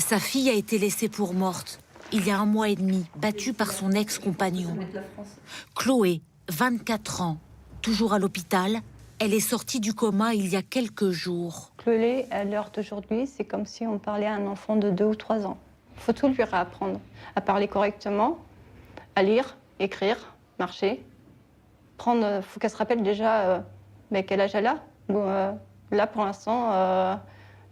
Sa fille a été laissée pour morte il y a 1 mois et demi, battue par son ex-compagnon. Chloé, 24 ans, toujours à l'hôpital. Elle est sortie du coma il y a quelques jours. Chloé, à l'heure d'aujourd'hui, c'est comme si on parlait à un enfant de 2 ou 3 ans. Il faut tout lui réapprendre. À parler correctement, à lire, écrire, marcher. Il faut qu'elle se rappelle déjà quel âge elle a. Là, pour l'instant,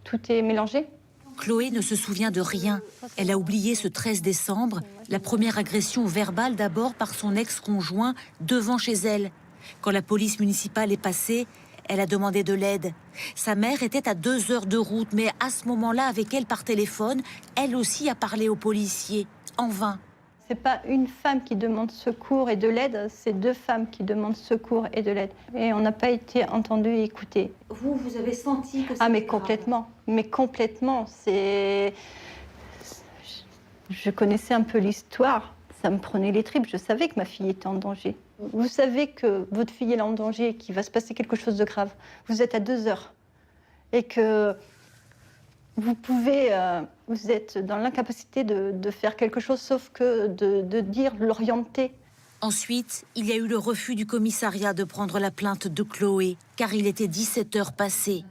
tout est mélangé. Chloé ne se souvient de rien. Elle a oublié ce 13 décembre, la première agression verbale d'abord par son ex-conjoint devant chez elle. Quand la police municipale est passée, elle a demandé de l'aide. Sa mère était à 2 heures de route, mais à ce moment-là, avec elle par téléphone, elle aussi a parlé aux policiers, en vain. C'est pas une femme qui demande secours et de l'aide, c'est 2 femmes qui demandent secours et de l'aide. Et on n'a pas été entendu et écouté. Vous avez senti que c'était mais complètement. Mais complètement. Je connaissais un peu l'histoire. Ça me prenait les tripes. Je savais que ma fille était en danger. Vous savez que votre fille est en danger et qu'il va se passer quelque chose de grave. Vous êtes à 2 heures. Et que vous êtes dans l'incapacité de faire quelque chose, sauf que de dire, l'orienter. Ensuite, il y a eu le refus du commissariat de prendre la plainte de Chloé, car il était 17 heures passées.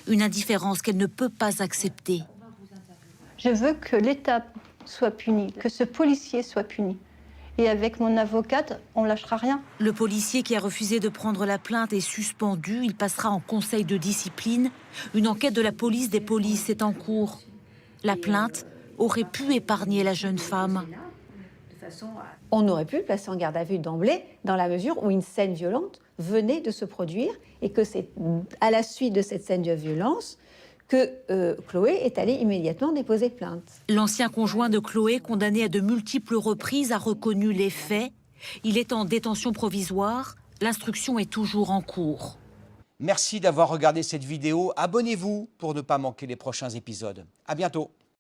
Une indifférence qu'elle ne peut pas accepter. Je veux que l'État soit puni, que ce policier soit puni. Et avec mon avocate, on lâchera rien. Le policier qui a refusé de prendre la plainte est suspendu. Il passera en conseil de discipline. Une enquête de la police des polices est en cours. La plainte aurait pu épargner la jeune femme. On aurait pu le placer en garde à vue d'emblée dans la mesure où une scène violente venait de se produire et que c'est à la suite de cette scène de violence que Chloé est allée immédiatement déposer plainte. L'ancien conjoint de Chloé, condamné à de multiples reprises, a reconnu les faits. Il est en détention provisoire. L'instruction est toujours en cours. Merci d'avoir regardé cette vidéo. Abonnez-vous pour ne pas manquer les prochains épisodes. À bientôt.